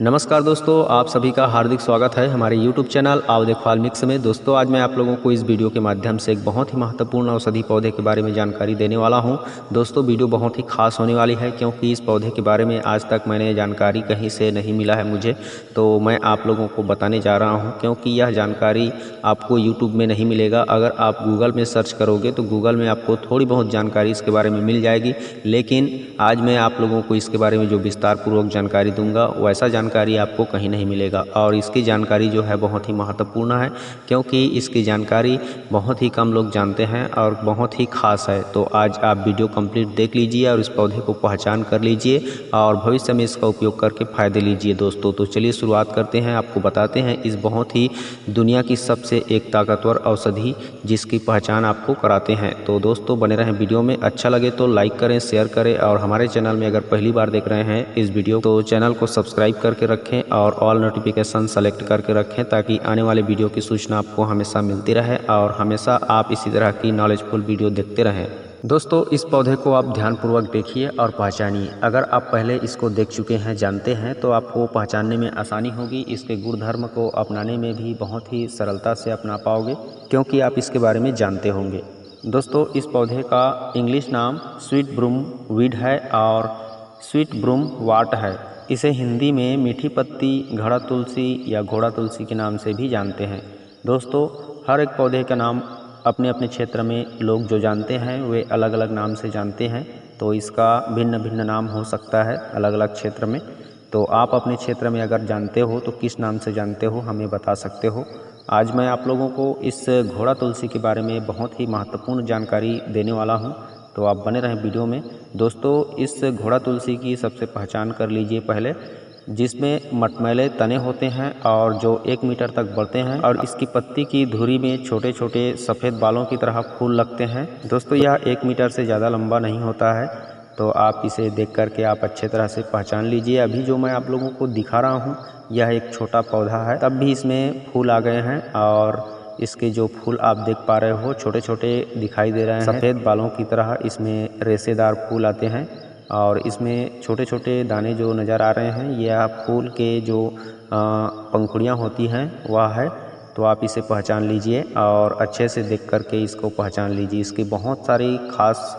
नमस्कार दोस्तों, आप सभी का हार्दिक स्वागत है हमारे YouTube चैनल आओ देखो मिक्स में। दोस्तों आज मैं आप लोगों को इस वीडियो के माध्यम से एक बहुत ही महत्वपूर्ण औषधि पौधे के बारे में जानकारी देने वाला हूं। दोस्तों वीडियो बहुत ही खास होने वाली है क्योंकि इस पौधे के बारे में आज तक मैंने जानकारी कहीं से नहीं मिला है मुझे, तो मैं आप लोगों को बताने जा रहा हूँ क्योंकि यह जानकारी आपको यूट्यूब में नहीं मिलेगा। अगर आप गूगल में सर्च करोगे तो गूगल में आपको थोड़ी बहुत जानकारी इसके बारे में मिल जाएगी, लेकिन आज मैं आप लोगों को इसके बारे में जो विस्तार पूर्वक जानकारी दूंगा वैसा जानकारी आपको कहीं नहीं मिलेगा। और इसकी जानकारी जो है बहुत ही महत्वपूर्ण है क्योंकि इसकी जानकारी बहुत ही कम लोग जानते हैं और बहुत ही खास है। तो आज आप वीडियो कंप्लीट देख लीजिए और इस पौधे को पहचान कर लीजिए और भविष्य में इसका उपयोग करके फ़ायदे लीजिए दोस्तों। तो चलिए शुरुआत करते हैं, आपको बताते हैं इस बहुत ही दुनिया की सबसे एक ताकतवर औषधि जिसकी पहचान आपको कराते हैं। तो दोस्तों बने रहें वीडियो में, अच्छा लगे तो लाइक करें, शेयर करें और हमारे चैनल में अगर पहली बार देख रहे हैं इस वीडियो तो चैनल को सब्सक्राइब करके रखें और ऑल नोटिफिकेशन सेलेक्ट करके रखें ताकि आने वाले वीडियो की सूचना आपको हमेशा मिलती रहे और हमेशा आप इसी तरह की नॉलेजफुल वीडियो देखते रहें। दोस्तों इस पौधे को आप ध्यानपूर्वक देखिए और पहचानिए। अगर आप पहले इसको देख चुके हैं, जानते हैं, तो आपको पहचानने में आसानी होगी। इसके गुणधर्म को अपनाने में भी बहुत ही सरलता से अपना पाओगे क्योंकि आप इसके बारे में जानते होंगे। दोस्तों इस पौधे का इंग्लिश नाम स्वीट ब्रूम वीड है और स्वीट ब्रूम वाट है। इसे हिंदी में मीठी पत्ती, घड़ा तुलसी या घोड़ा तुलसी के नाम से भी जानते हैं। दोस्तों हर एक पौधे का नाम अपने अपने क्षेत्र में लोग जो जानते हैं वे अलग अलग नाम से जानते हैं, तो इसका भिन्न भिन्न नाम हो सकता है अलग अलग क्षेत्र में। तो आप अपने क्षेत्र में अगर जानते हो तो किस नाम से जानते हो हमें बता सकते हो। आज मैं आप लोगों को इस घोड़ा तुलसी के बारे में बहुत ही महत्वपूर्ण जानकारी देने वाला हूं, तो आप बने रहें वीडियो में। दोस्तों इस घोड़ा तुलसी की सबसे पहचान कर लीजिए पहले, जिसमें मटमैले तने होते हैं और जो 1 मीटर तक बढ़ते हैं और इसकी पत्ती की धुरी में छोटे छोटे सफ़ेद बालों की तरह फूल लगते हैं। दोस्तों यह 1 मीटर से ज़्यादा लंबा नहीं होता है, तो आप इसे देख करके आप अच्छे तरह से पहचान लीजिए। अभी जो मैं आप लोगों को दिखा रहा हूँ यह एक छोटा पौधा है, तब भी इसमें फूल आ गए हैं और इसके जो फूल आप देख पा रहे हो छोटे छोटे दिखाई दे रहे हैं, सफ़ेद बालों की तरह इसमें रेशेदार फूल आते हैं और इसमें छोटे छोटे दाने जो नज़र आ रहे हैं यह फूल के जो पंखुड़ियाँ होती हैं वह है। तो आप इसे पहचान लीजिए और अच्छे से देख करके इसको पहचान लीजिए। इसके बहुत सारी खास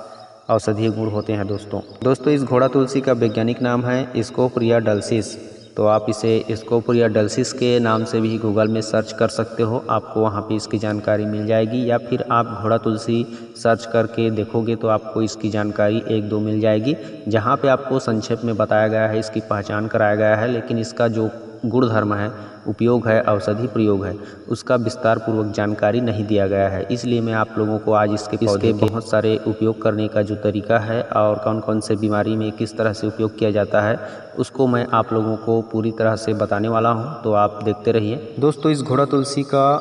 औषधीय गुण होते हैं दोस्तों इस घोड़ा तुलसी का वैज्ञानिक नाम है स्कोपोरिया डलसिस। तो आप इसे स्कोपोरिया डलसिस के नाम से भी गूगल में सर्च कर सकते हो, आपको वहाँ पे इसकी जानकारी मिल जाएगी। या फिर आप घोड़ा तुलसी सर्च करके देखोगे तो आपको इसकी जानकारी 1-2 मिल जाएगी, जहाँ पे आपको संक्षेप में बताया गया है, इसकी पहचान कराया गया है, लेकिन इसका जो गुणधर्म है, उपयोग है, औषधि प्रयोग है, उसका विस्तार पूर्वक जानकारी नहीं दिया गया है। इसलिए मैं आप लोगों को आज इसके बहुत सारे उपयोग करने का जो तरीका है और कौन कौन से बीमारी में किस तरह से उपयोग किया जाता है उसको मैं आप लोगों को पूरी तरह से बताने वाला हूं, तो आप देखते रहिए। दोस्तों इस घोड़ा तुलसी का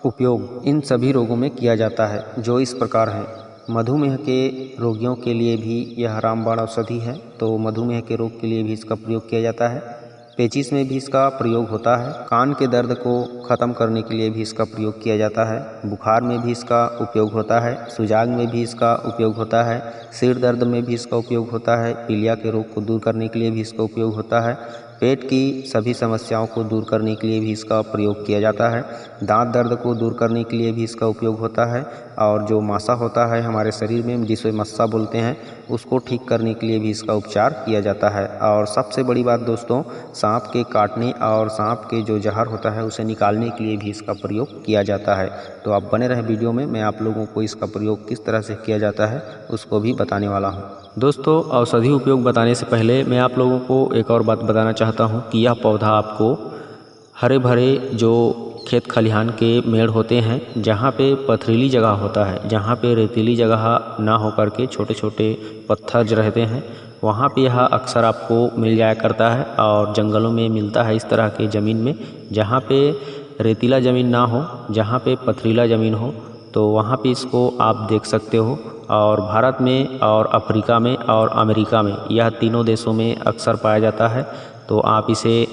उपयोग इन सभी रोगों में किया जाता है जो इस प्रकार हैं। मधुमेह के रोगियों के लिए भी यह रामबाण औषधि है, तो मधुमेह के रोग के लिए भी इसका प्रयोग किया जाता है। पेचिश में भी इसका प्रयोग होता है। कान के दर्द को ख़त्म करने के लिए भी इसका प्रयोग किया जाता है। बुखार में भी इसका उपयोग होता है। सुजाग में भी इसका उपयोग होता है। सिर दर्द में भी इसका उपयोग होता है। पीलिया के रोग को दूर करने के लिए भी इसका उपयोग होता है। पेट की सभी समस्याओं को दूर करने के लिए भी इसका प्रयोग किया जाता है। दांत दर्द को दूर करने के लिए भी इसका उपयोग होता है और जो मासा होता है हमारे शरीर में जिसे मस्सा बोलते हैं उसको ठीक करने के लिए भी इसका उपचार किया जाता है। और सबसे बड़ी बात दोस्तों, सांप के काटने और सांप के जो जहर होता है उसे निकालने के लिए भी इसका प्रयोग किया जाता है। तो आप बने रहें वीडियो में, मैं आप लोगों को इसका प्रयोग किस तरह से किया जाता है उसको भी बताने वाला हूँ। दोस्तों औषधि उपयोग बताने से पहले मैं आप लोगों को एक और बात बताना चाहता हूँ कि यह पौधा आपको हरे भरे जो खेत खलिहान के मेड़ होते हैं, जहाँ पे पथरीली जगह होता है, जहाँ पे रेतीली जगह ना हो करके छोटे छोटे पत्थर रहते हैं, वहाँ पे यह अक्सर आपको मिल जाया करता है। और जंगलों में मिलता है इस तरह के ज़मीन में, जहाँ पे रेतीला ज़मीन ना हो, जहाँ पे पथरीला ज़मीन हो, तो वहाँ पे इसको आप देख सकते हो। और भारत में और अफ्रीका में और अमेरिका में यह तीनों देशों में अक्सर पाया जाता है। तो आप इसे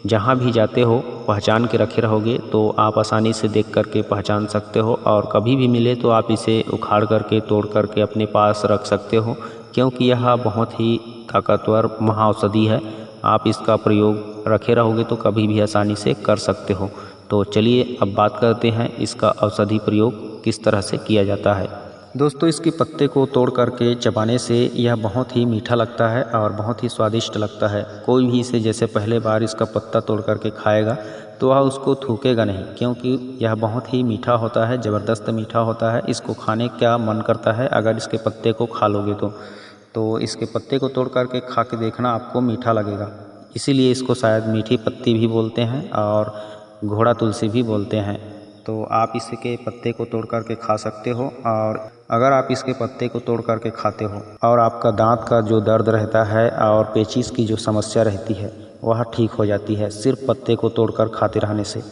जहाँ भी जाते हो पहचान के रखे रहोगे तो आप आसानी से देख करके पहचान सकते हो और कभी भी मिले तो आप इसे उखाड़ करके तोड़ करके अपने पास रख सकते हो, क्योंकि यह बहुत ही ताकतवर महाऔषधि है आप इसका प्रयोग रखे रहोगे तो कभी भी आसानी से कर सकते हो। तो चलिए अब बात करते हैं इसका औषधि प्रयोग किस तरह से किया जाता है। दोस्तों, इसके पत्ते को तोड़ करके चबाने से यह बहुत ही मीठा लगता है और बहुत ही स्वादिष्ट लगता है। कोई भी इसे जैसे पहले बार इसका पत्ता तोड़ करके खाएगा तो वह उसको थूकेगा नहीं, क्योंकि यह बहुत ही मीठा होता है, ज़बरदस्त मीठा होता है। इसको खाने का मन करता है अगर इसके पत्ते को खा लोगे तो इसके पत्ते को तोड़ करके खा के देखना, आपको मीठा लगेगा। इसीलिए इसको शायद मीठी पत्ती भी बोलते हैं और घोड़ा तुलसी भी बोलते हैं। तो आप इसके पत्ते को तोड़ करके खा सकते हो, और अगर आप इसके पत्ते को तोड़ करके खाते हो और आपका दांत का जो दर्द रहता है और पेचिश की जो समस्या रहती है वह ठीक हो जाती है सिर्फ पत्ते को तोड़कर खाते रहने से।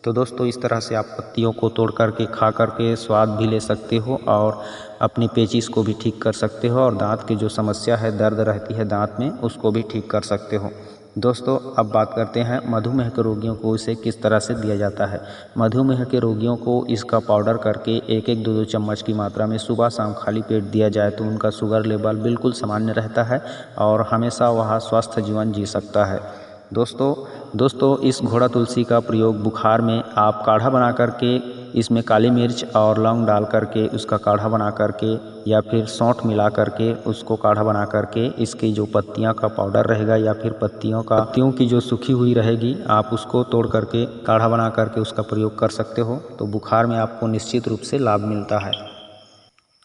तो दोस्तों, इस तरह से आप पत्तियों को तोड़ करके खा करके स्वाद भी ले सकते हो और अपनी पेचिश को भी ठीक कर सकते हो, और दांत की जो समस्या है, दर्द रहती है दांत में, उसको भी ठीक कर सकते हो। दोस्तों, अब बात करते हैं मधुमेह के रोगियों को इसे किस तरह से दिया जाता है। मधुमेह के रोगियों को इसका पाउडर करके 1-1, 2-2 चम्मच की मात्रा में सुबह शाम खाली पेट दिया जाए तो उनका शुगर लेवल बिल्कुल सामान्य रहता है और हमेशा वह स्वस्थ जीवन जी सकता है। दोस्तों, इस घोड़ा तुलसी का प्रयोग बुखार में आप काढ़ा बना करके इसमें काली मिर्च और लौंग डाल करके उसका काढ़ा बना करके, या फिर सौंठ मिला करके उसको काढ़ा बना करके, इसकी जो पत्तियां का पाउडर रहेगा या फिर पत्तियों की जो सूखी हुई रहेगी, आप उसको तोड़ करके काढ़ा बना करके उसका प्रयोग कर सकते हो। तो बुखार में आपको निश्चित रूप से लाभ मिलता है।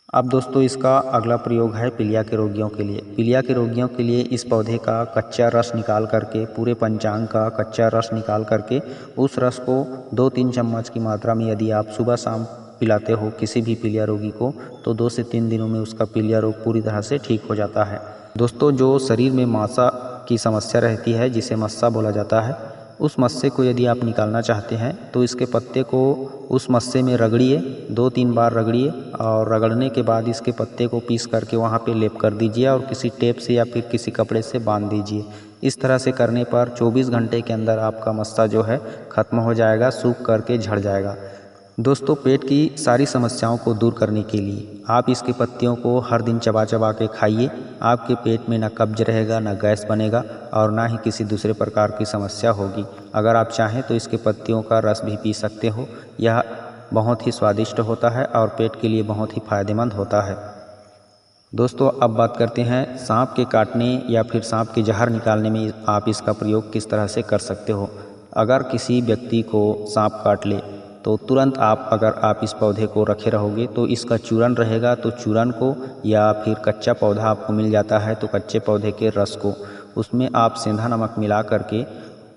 अब दोस्तों, इसका अगला प्रयोग है पीलिया के रोगियों के लिए। पीलिया के रोगियों के लिए इस पौधे का कच्चा रस निकाल करके, पूरे पंचांग का कच्चा रस निकाल करके, उस रस को 2-3 चम्मच की मात्रा में यदि आप सुबह शाम पिलाते हो किसी भी पीलिया रोगी को, तो 2 से 3 दिनों में उसका पीलिया रोग पूरी तरह से ठीक हो जाता है। दोस्तों, जो शरीर में मासा की समस्या रहती है, जिसे मस्सा बोला जाता है, उस मस्से को यदि आप निकालना चाहते हैं तो इसके पत्ते को उस मस्से में रगड़िए, 2-3 बार रगड़िए, और रगड़ने के बाद इसके पत्ते को पीस करके वहाँ पे लेप कर दीजिए और किसी टेप से या फिर किसी कपड़े से बांध दीजिए। इस तरह से करने पर 24 घंटे के अंदर आपका मस्सा जो है ख़त्म हो जाएगा, सूख करके झड़ जाएगा। दोस्तों, पेट की सारी समस्याओं को दूर करने के लिए आप इसकी पत्तियों को हर दिन चबा चबा के खाइए। आपके पेट में ना कब्ज रहेगा, ना गैस बनेगा और ना ही किसी दूसरे प्रकार की समस्या होगी। अगर आप चाहें तो इसके पत्तियों का रस भी पी सकते हो। यह बहुत ही स्वादिष्ट होता है और पेट के लिए बहुत ही फायदेमंद होता है। दोस्तों, अब बात करते हैं सांप के काटने या फिर सांप के जहर निकालने में आप इसका प्रयोग किस तरह से कर सकते हो। अगर किसी व्यक्ति को सांप काट ले तो तुरंत अगर आप इस पौधे को रखे रहोगे तो इसका चूरन रहेगा, तो चूरन को, या फिर कच्चा पौधा आपको मिल जाता है तो कच्चे पौधे के रस को, उसमें आप सेंधा नमक मिला करके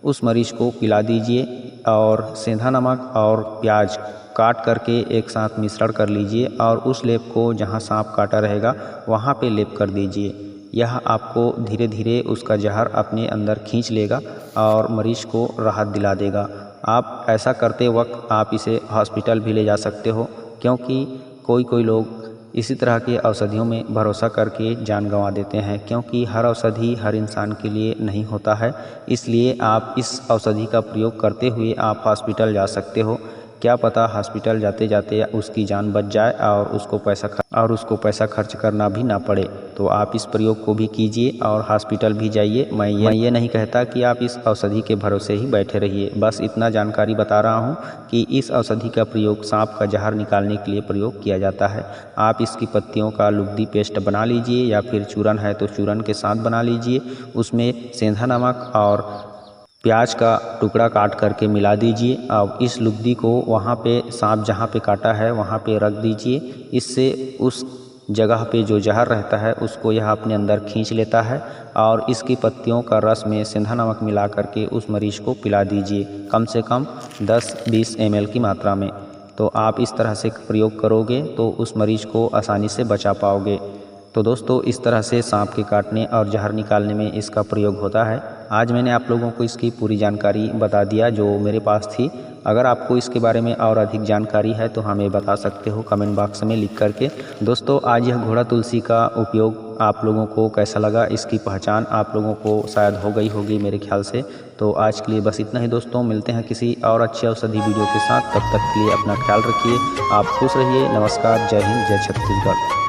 उस मरीज को पिला दीजिए, और सेंधा नमक और प्याज काट करके एक साथ मिश्रण कर लीजिए और उस लेप को जहाँ सांप काटा रहेगा वहाँ पे लेप कर दीजिए। यह आपको धीरे धीरे उसका जहर अपने अंदर खींच लेगा और मरीज को राहत दिला देगा। आप ऐसा करते वक्त आप इसे हॉस्पिटल भी ले जा सकते हो, क्योंकि कोई लोग इसी तरह के औषधियों में भरोसा करके जान गंवा देते हैं, क्योंकि हर औषधि हर इंसान के लिए नहीं होता है। इसलिए आप इस औषधि का प्रयोग करते हुए आप हॉस्पिटल जा सकते हो। क्या पता हॉस्पिटल जाते जाते उसकी जान बच जाए और उसको पैसा खर्च करना भी ना पड़े। तो आप इस प्रयोग को भी कीजिए और हॉस्पिटल भी जाइए। मैं ये नहीं कहता कि आप इस औषधि के भरोसे ही बैठे रहिए, बस इतना जानकारी बता रहा हूँ कि इस औषधि का प्रयोग सांप का जहर निकालने के लिए प्रयोग किया जाता है। आप इसकी पत्तियों का लुगदी पेस्ट बना लीजिए, या फिर चूरन है तो चूरन के साथ बना लीजिए, उसमें सेंधा नमक और प्याज का टुकड़ा काट करके मिला दीजिए। अब इस लुगदी को वहाँ पे सांप जहाँ पे काटा है वहाँ पे रख दीजिए। इससे उस जगह पे जो जहर रहता है उसको यह अपने अंदर खींच लेता है, और इसकी पत्तियों का रस में सेंधा नमक मिला करके उस मरीज को पिला दीजिए, कम से कम 10-20 ml की मात्रा में। तो आप इस तरह से प्रयोग करोगे तो उस मरीज को आसानी से बचा पाओगे। तो दोस्तों, इस तरह से सांप के काटने और जहर निकालने में इसका प्रयोग होता है। आज मैंने आप लोगों को इसकी पूरी जानकारी बता दिया जो मेरे पास थी। अगर आपको इसके बारे में और अधिक जानकारी है तो हमें बता सकते हो कमेंट बॉक्स में लिख करके। दोस्तों, आज यह घोड़ा तुलसी का उपयोग आप लोगों को कैसा लगा, इसकी पहचान आप लोगों को शायद हो गई होगी मेरे ख्याल से। तो आज के लिए बस इतना ही दोस्तों, मिलते हैं किसी और अच्छी औषधि वीडियो के साथ। तब तक के लिए अपना ख्याल रखिए, आप खुश रहिए। नमस्कार, जय हिंद, जय छत्तीसगढ़।